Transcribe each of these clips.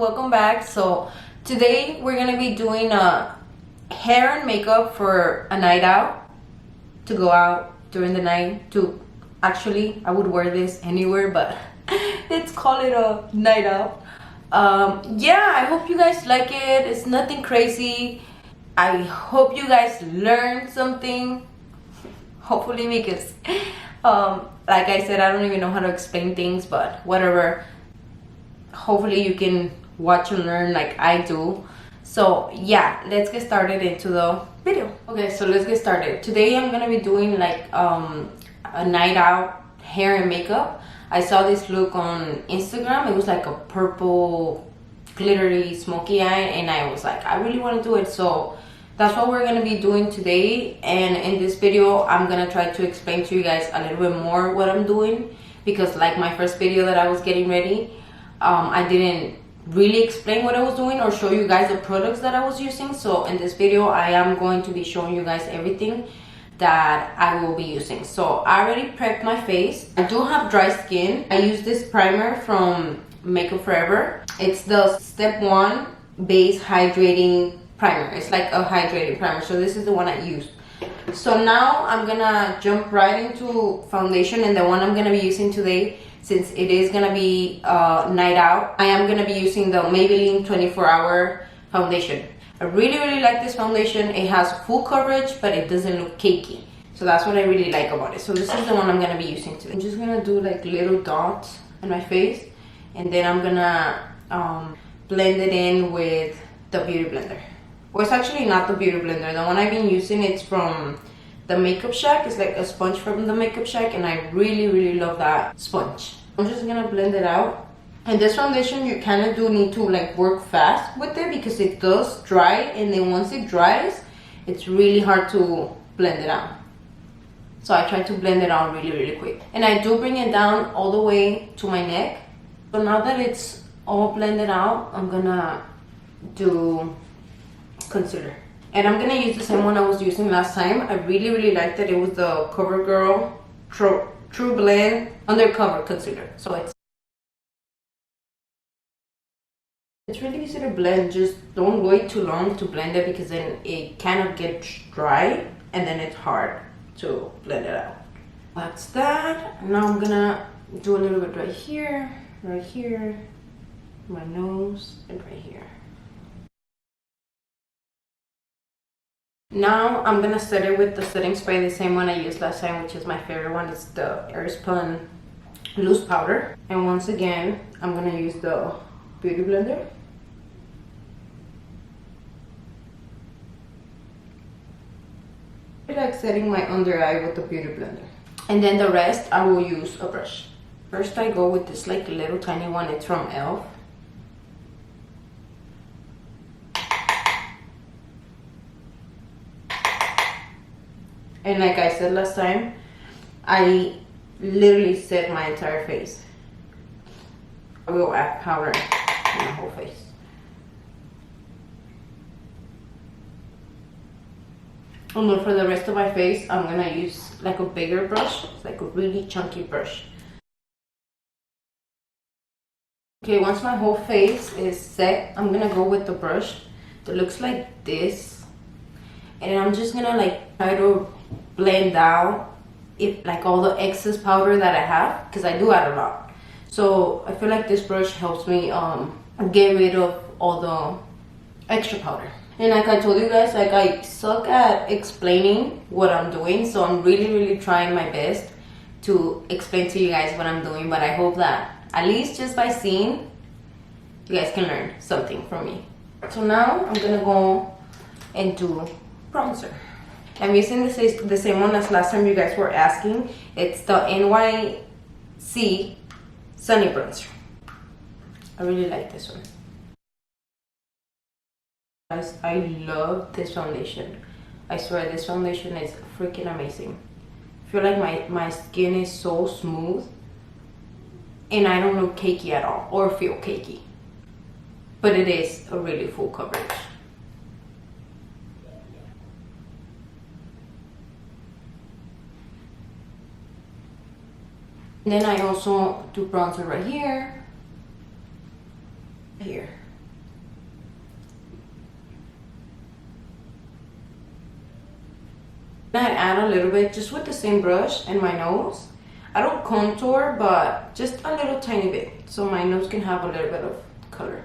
welcome back. So today we're gonna be doing a hair and makeup for a night out, to go out during the night. To actually, I would wear this anywhere, but let's call it a night out. Yeah, I hope you guys like it. It's nothing crazy. I hope you guys learned something, hopefully, because like I said, I don't even know how to explain things, but whatever. Hopefully you can watch and learn like I do. So yeah, let's get started into the video. Okay, so let's get started. Today I'm gonna be doing like a night out hair and makeup. I saw this look on Instagram. It was like a purple glittery smoky eye, and I was like, I really want to do it. So that's what we're gonna be doing today. And in this video I'm gonna try to explain to you guys a little bit more what I'm doing, because like my first video that I was getting ready, I didn't really explain what I was doing or show you guys the products that I was using. So in this video I am going to be showing you guys everything that I will be using. So I already prepped my face. I do have dry skin. I use this primer from Makeup Forever. It's the Step 1 Base Hydrating Primer. It's like a hydrating primer. So this is the one I used. So now I'm gonna jump right into foundation, and the one I'm gonna be using today, since it is gonna be night out, I am gonna be using the Maybelline 24-hour foundation. I really like this foundation. It has full coverage, but it doesn't look cakey. So that's what I really like about it. So this is the one I'm gonna be using today. I'm just gonna do like little dots on my face, and then I'm gonna blend it in with the Beauty Blender. Well, it's actually not the Beauty Blender. The one I've been using, it's from the Makeup Shack. It's like a sponge from the Makeup Shack, and I really love that sponge. I'm just gonna blend it out. And this foundation, you kind of do need to like work fast with it, because it does dry, and then once it dries, it's really hard to blend it out. So I try to blend it out really quick. And I do bring it down all the way to my neck. So now that it's all blended out, I'm gonna do concealer. And I'm gonna use the same one I was using last time. I really liked it. It was the CoverGirl True Blend Undercover Concealer. So it's really easy to blend. Just don't wait too long to blend it, because then it kind of gets dry, and then it's hard to blend it out. That's that. Now I'm gonna do a little bit right here, my nose, and right here. Now I'm gonna set it with the setting spray, the same one I used last time, which is my favorite one. It's the Airspun Loose Powder. And once again, I'm gonna use the Beauty Blender. I like setting my under eye with the Beauty Blender. And then the rest, I will use a brush. First I go with this like little tiny one. It's from e.l.f. And like I said last time, I literally set my entire face. I will add powder in my whole face. And then for the rest of my face, I'm gonna use like a bigger brush. It's like a really chunky brush. Okay, once my whole face is set, I'm gonna go with the brush that looks like this. And I'm just gonna like try to blend out like all the excess powder that I have, because I do add a lot. So I feel like this brush helps me get rid of all the extra powder. And like I told you guys, like I suck at explaining what I'm doing, so I'm really trying my best to explain to you guys what I'm doing. But I hope that at least just by seeing, you guys can learn something from me. So now I'm gonna go and do bronzer. I'm using the same one as last time you guys were asking. It's the NYC Sunny Bronzer. I really like this one. Guys, I love this foundation. I swear this foundation is freaking amazing. I feel like my skin is so smooth, and I don't look cakey at all or feel cakey. But it is a really full coverage. And then I also do bronzer right here, I add a little bit just with the same brush in my nose. I don't contour, but just a little tiny bit, so my nose can have a little bit of color.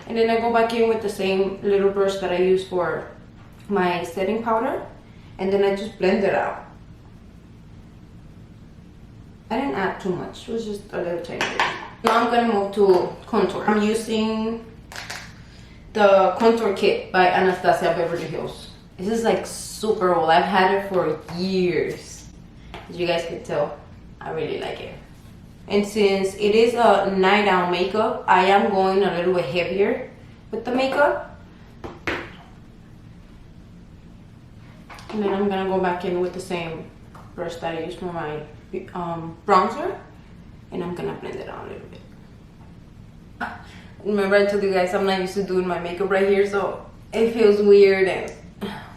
And then I go back in with the same little brush that I use for my setting powder, and then I just blend it out. I didn't add too much, it was just a little tiny bit. Now I'm gonna move to contour. I'm using the contour kit by Anastasia Beverly Hills. This is like super old. I've had it for years. As you guys can tell, I really like it. And since it is a night out makeup, I am going a little bit heavier with the makeup. And then I'm gonna go back in with the same brush that I used for my bronzer, and I'm gonna blend it out a little bit. Remember I told you guys I'm not used to doing my makeup right here, so it feels weird and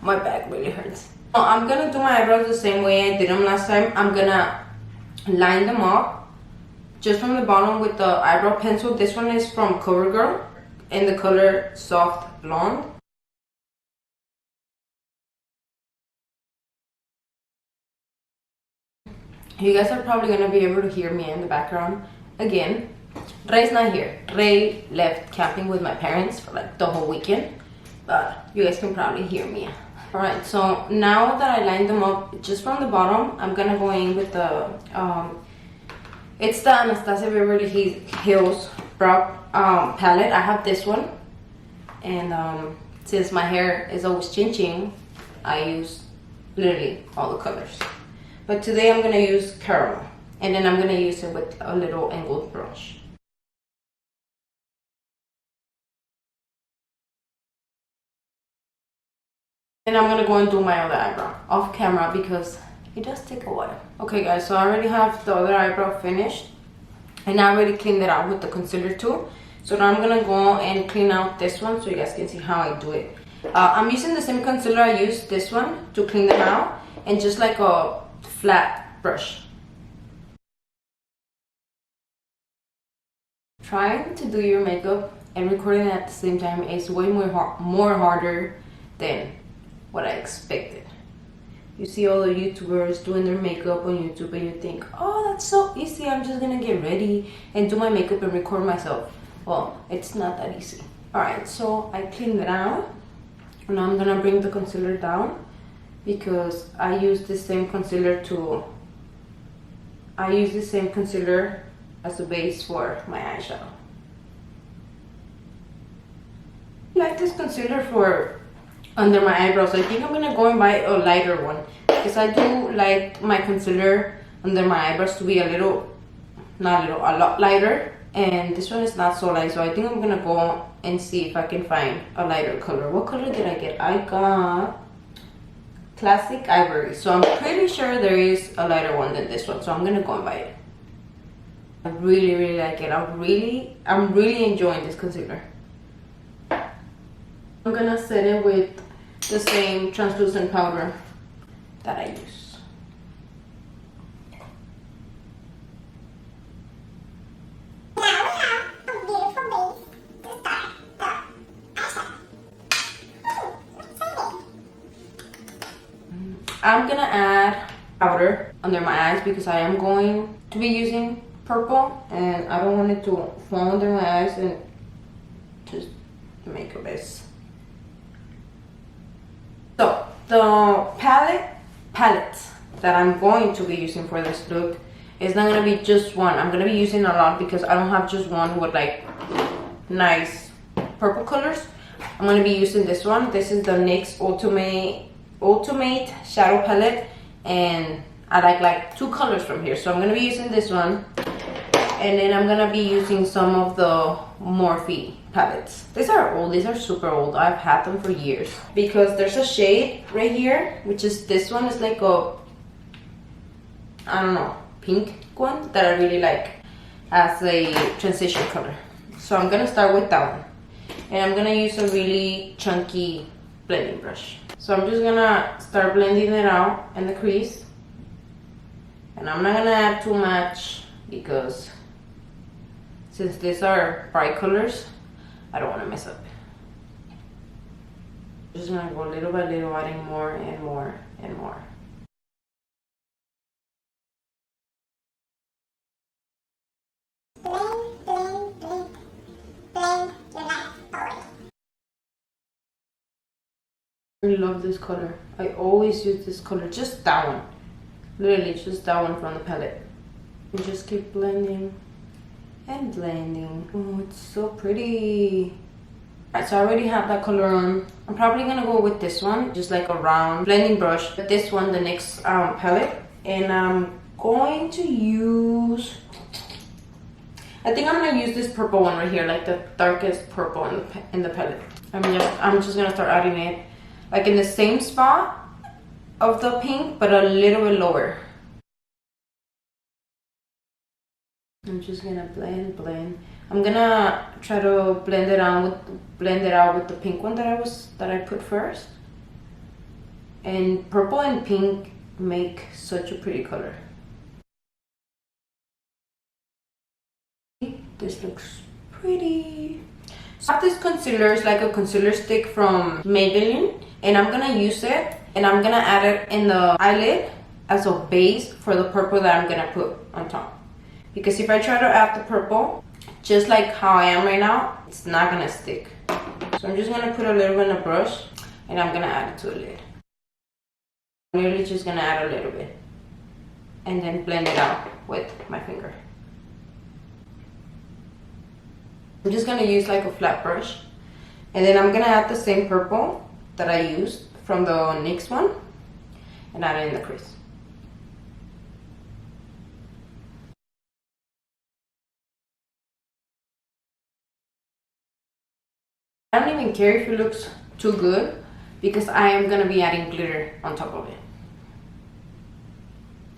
my back really hurts. I'm gonna do my eyebrows the same way I did them last time. I'm gonna line them up just from the bottom with the eyebrow pencil. This one is from CoverGirl in the color Soft Blonde. You guys are probably gonna be able to hear me in the background again. Ray's not here. Ray left camping with my parents for like the whole weekend, but you guys can probably hear me. Alright, so now that I lined them up just from the bottom, I'm gonna go in with the it's the Anastasia Beverly Hills brow palette. I have this one, and since my hair is always changing, I use literally all the colors. But today I'm gonna use caramel, and then I'm gonna use it with a little angled brush. And I'm gonna go and do my other eyebrow off camera because it does take a while. Okay guys, so I already have the other eyebrow finished, and I already cleaned it out with the concealer too. So now I'm gonna go and clean out this one so you guys can see how I do it. I'm using the same concealer I used this one to clean them out, and just like a flat brush. Trying to do your makeup and recording at the same time is way more harder than what I expected. You see all the YouTubers doing their makeup on YouTube and you think, oh, that's so easy, I'm just gonna get ready and do my makeup and record myself. Well, it's not that easy. Alright, so I cleaned it out. Now I'm gonna bring the concealer down because I use the same concealer as a base for my eyeshadow. I like this concealer for under my eyebrows. I think I'm gonna go and buy a lighter one because I do like my concealer under my eyebrows to be a lot lighter, and this one is not so light, so I think I'm gonna go and see if I can find a lighter color. What color did I get? I got Classic Ivory, so I'm pretty sure there is a lighter one than this one, so I'm gonna go and buy it. I really like it. I'm really enjoying this concealer. I'm gonna set it with the same translucent powder that I use. I'm gonna add powder under my eyes because I am going to be using purple and I don't want it to fall under my eyes and just make a mess. So the palette that I'm going to be using for this look is not going to be just one. I'm going to be using a lot because I don't have just one with like nice purple colors. I'm going to be using this one. This is the NYX Ultimate Shadow Palette, and I like two colors from here. So I'm going to be using this one, and then I'm going to be using some of the Morphe palettes. These are old. These are super old. I've had them for years because there's a shade right here, which is this one. Is like a, I don't know, pink one that I really like as a transition color. So I'm gonna start with that one, and I'm gonna use a really chunky blending brush. So I'm just gonna start blending it out in the crease, and I'm not gonna add too much because since these are bright colors, I don't want to mess up. Just gonna go little by little, adding more and more and more. Blend, blend, blend, blend your life away. I love this color. I always use this color, just that one. Literally just that one from the palette. And just keep blending and blending. Oh, it's so pretty. Alright, so I already have that color on. I'm probably gonna go with this one, just like a round blending brush. But this one, the NYX palette. And I'm going to use, I think I'm gonna use this purple one right here, like the darkest purple in the palette. I'm just gonna start adding it like in the same spot of the pink, but a little bit lower. I'm just gonna blend. I'm gonna try to blend it out with the pink one that I put first. And purple and pink make such a pretty color. This looks pretty. So I have this concealer, it's like a concealer stick from Maybelline, and I'm gonna use it and I'm gonna add it in the eyelid as a base for the purple that I'm gonna put on top. Because if I try to add the purple, just like how I am right now, it's not gonna stick. So I'm just gonna put a little bit in a brush and I'm gonna add it to the lid. I'm literally just gonna add a little bit and then blend it out with my finger. I'm just gonna use like a flat brush, and then I'm gonna add the same purple that I used from the NYX one and add it in the crease. I don't even care if it looks too good because I am gonna be adding glitter on top of it.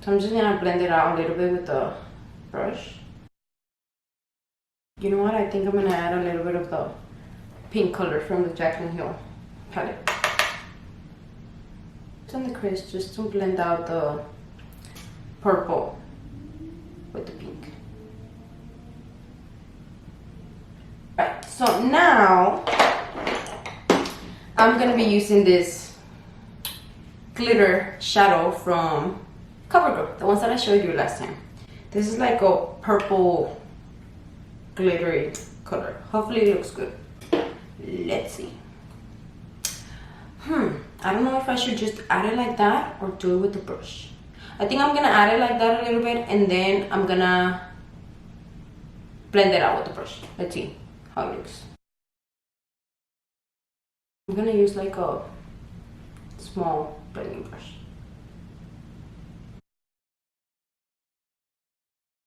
So I'm just gonna blend it out a little bit with the brush. You know what? I think I'm gonna add a little bit of the pink color from the Jaclyn Hill palette. It's on the crease just to blend out the purple with the pink. Right, so now I'm gonna be using this glitter shadow from CoverGirl, the ones that I showed you last time. This is like a purple glittery color. Hopefully it looks good. Let's see. I don't know if I should just add it like that or do it with the brush. I think I'm gonna add it like that a little bit and then I'm gonna blend it out with the brush. Let's see how it looks. I'm gonna use like a small blending brush.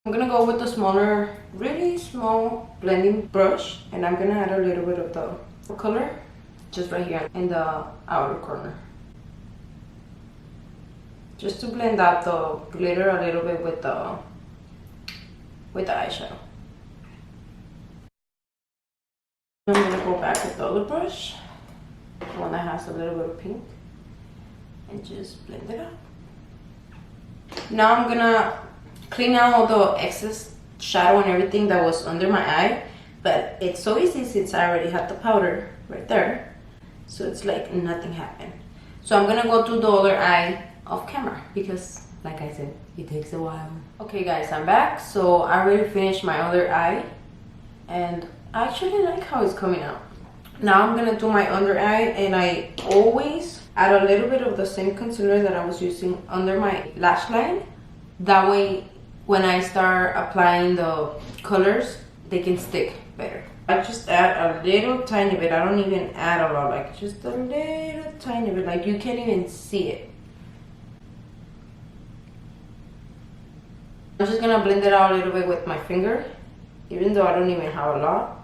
I'm gonna go with the smaller, really small blending brush, and I'm gonna add a little bit of the color just right here in the outer corner, just to blend out the glitter a little bit with the eyeshadow. I'm gonna go back with the other brush, the one that has a little bit of pink, and just blend it out. Now I'm gonna clean out all the excess shadow and everything that was under my eye, but it's so easy since I already had the powder right there, so it's like nothing happened. So I'm gonna go to the other eye off camera because, like I said, it takes a while. Okay guys, I'm back. So I already finished my other eye and I actually like how it's coming out. Now I'm gonna do my under eye, and I always add a little bit of the same concealer that I was using under my lash line. That way when I start applying the colors, they can stick better. I just add a little tiny bit. I don't even add a lot, like just a little tiny bit, like you can't even see it. I'm just gonna blend it out a little bit with my finger, even though I don't even have a lot.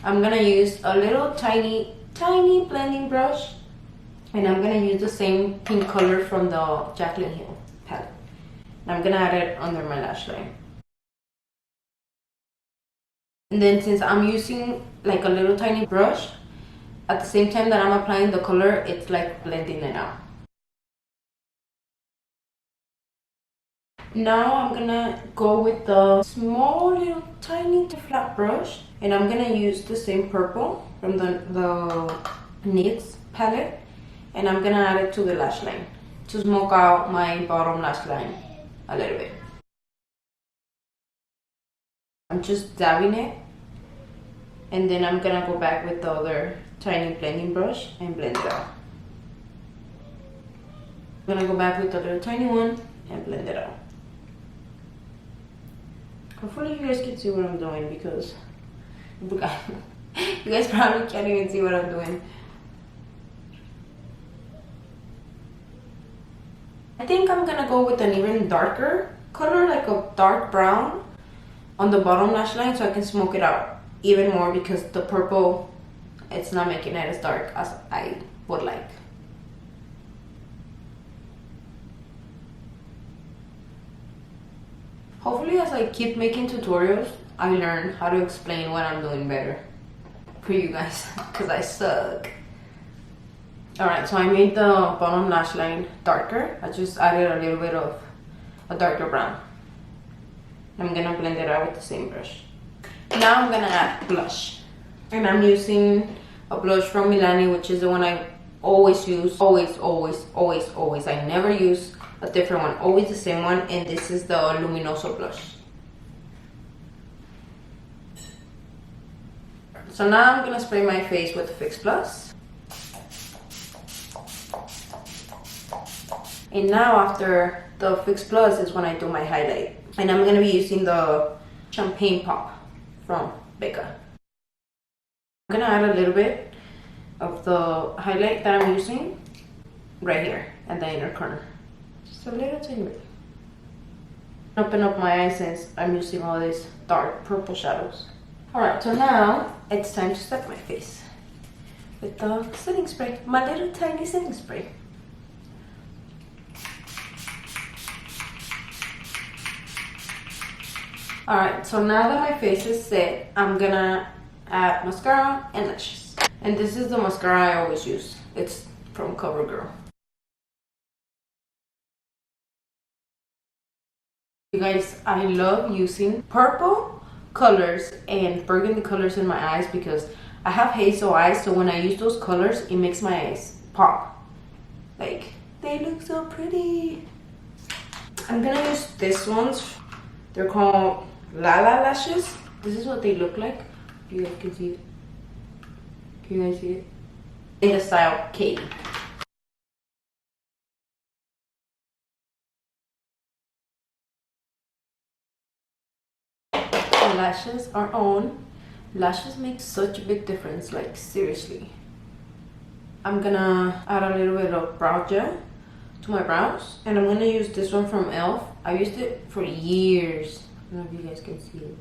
I'm gonna use a little tiny blending brush, and I'm gonna use the same pink color from the Jaclyn Hill palette. I'm gonna add it under my lash line. And then since I'm using like a little tiny brush, at the same time that I'm applying the color, it's like blending it out. Now I'm gonna go with the small little tiny flat brush, and I'm gonna use the same purple from the NYX palette, and I'm gonna add it to the lash line to smoke out my bottom lash line a little bit. I'm just dabbing it, and then I'm gonna go back with the other tiny blending brush and blend it out. I'm gonna go back with the little tiny one and blend it out. Hopefully you guys can see what I'm doing, because you guys probably can't even see what I'm doing. I think I'm gonna go with an even darker color, like a dark brown on the bottom lash line, so I can smoke it out even more, because the purple, it's not making it as dark as I would like. Hopefully as I keep making tutorials, I learn how to explain what I'm doing better for you guys, because I suck. Alright, so I made the bottom lash line darker. I just added a little bit of a darker brown. I'm gonna blend it out with the same brush. Now I'm gonna add blush. And I'm using a blush from Milani, which is the one I always use. Always. I never use a different one. Always the same one. And this is the Luminoso blush. So now I'm gonna spray my face with Fix Plus. And now after the Fix Plus is when I do my highlight. And I'm gonna be using the Champagne Pop from Becca. I'm gonna add a little bit of the highlight that I'm using right here at the inner corner. Just a little tiny bit. Open up my eyes since I'm using all these dark purple shadows. Alright, so now it's time to set my face with the setting spray. My little tiny setting spray. Alright, so now that my face is set, I'm gonna add mascara and lashes. And this is the mascara I always use. It's from CoverGirl. You guys, I love using purple colors and burgundy colors in my eyes, because I have hazel eyes, so when I use those colors, it makes my eyes pop. Like, they look so pretty. I'm gonna use these ones. They're called Lala lashes. This is what they look like. If you guys can see it. Can you guys see it? In the style Katie. The lashes are on. Lashes make such a big difference, like seriously. I'm gonna add a little bit of brow gel to my brows, and I'm gonna use this one from e.l.f. I used it for years. I don't know if you guys can see it.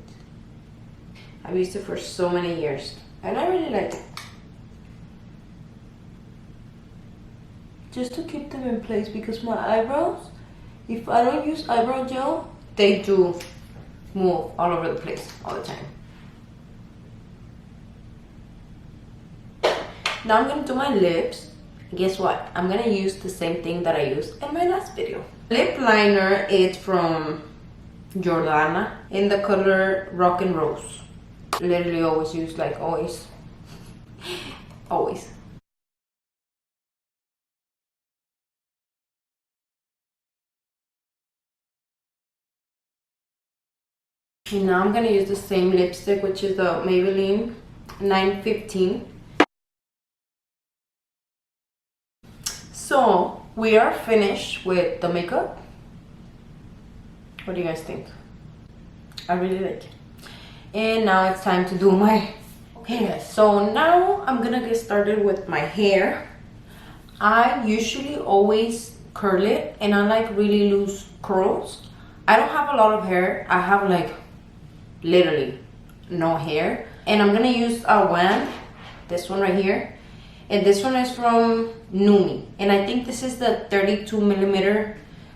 I've used it for so many years, and I really like it. Just to keep them in place, because my eyebrows, if I don't use eyebrow gel, they do move all over the place all the time. Now I'm gonna do my lips. Guess what? I'm gonna use the same thing that I used in my last video. Lip liner is from Jordana in the color Rock and Rose. Literally always use, like always. Always. And now I'm gonna use the same lipstick, which is the Maybelline 915. So we are finished with the makeup. What do you guys think? I really like it. And now it's time to do my hair. So now I'm gonna get started with my hair. I usually always curl it, and I like really loose curls. I don't have a lot of hair. I have like literally no hair. And I'm gonna use a wand, this one right here. And this one is from Numi. And I think this is the 32mm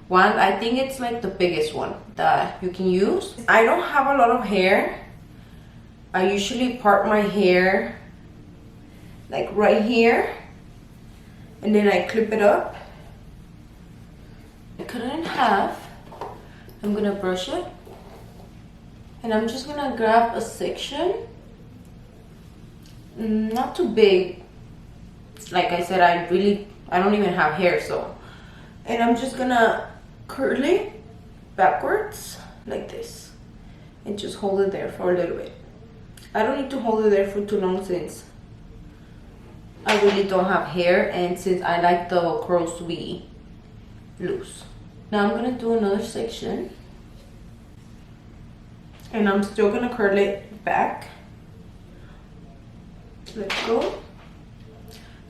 wand. I think it's like the biggest one that you can use. I don't have a lot of hair. I usually part my hair like right here, and then I clip it up. I cut it in half. I'm gonna brush it, and I'm just gonna grab a section not too big. Like I said, I don't even have hair, so. And I'm just gonna curl it backwards like this and just hold it there for a little bit. I don't need to hold it there for too long since I really don't have hair, and since I like the curls to be loose. Now I'm gonna do another section, and I'm still gonna curl it back. Let go,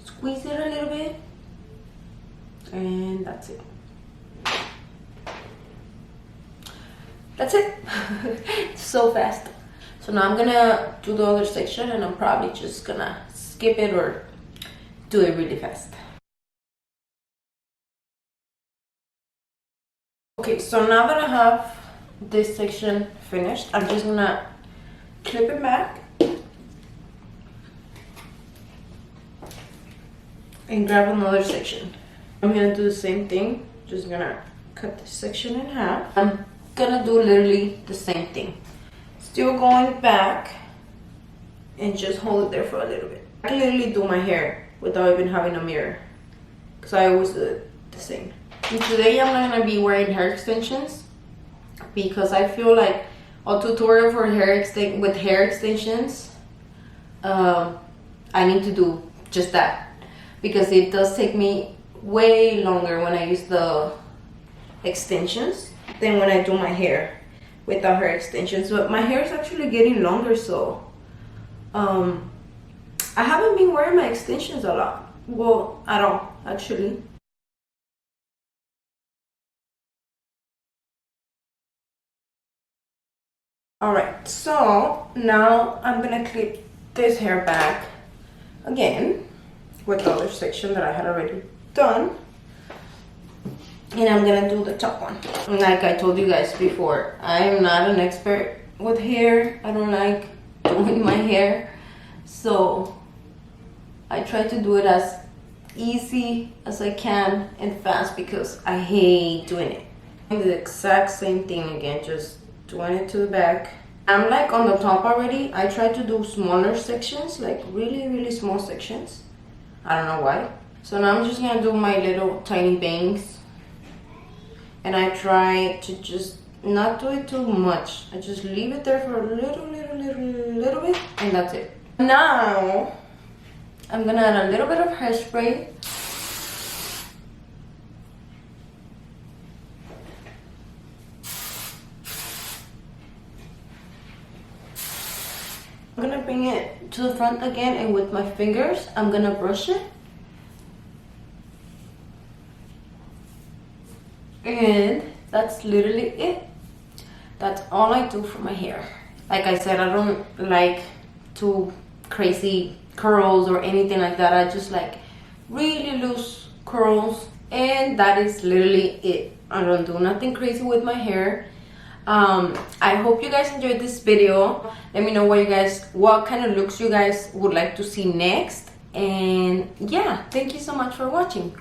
squeeze it a little bit, and that's it. That's it. So fast. So now I'm gonna do the other section, and I'm probably just gonna skip it or do it really fast. Okay, so now that I have this section finished, I'm just gonna clip it back and grab another section. I'm gonna do the same thing, just gonna cut this section in half. I'm gonna do literally the same thing. Still going back and just hold it there for a little bit. I can literally do my hair without even having a mirror, because I always do it the same. And today I'm not gonna be wearing hair extensions because I feel like a tutorial for hair extensions, I need to do just that, because it does take me way longer when I use the extensions than when I do my hair without hair extensions. But my hair is actually getting longer, so I haven't been wearing my extensions a lot. Well, at all, actually. Alright, so now I'm gonna clip this hair back again with the other section that I had already done. And I'm gonna do the top one. Like I told you guys before, I'm not an expert with hair. I don't like doing my hair, so I try to do it as easy as I can and fast, because I hate doing it. And the exact same thing again, just doing it to the back. I'm like on the top already. I try to do smaller sections, like really small sections. I don't know why. So now I'm just gonna do my little tiny bangs, and I try to just not do it too much. I just leave it there for a little bit, and that's it. Now I'm gonna add a little bit of hairspray. I'm gonna bring it to the front again, and with my fingers I'm gonna brush it. And that's literally it. That's all I do for my hair. Like I said, I don't like too crazy curls or anything like that. I just like really loose curls, and that is literally it. I don't do nothing crazy with my hair. I hope you guys enjoyed this video. Let me know what kind of looks you guys would like to see next. And yeah, thank you so much for watching.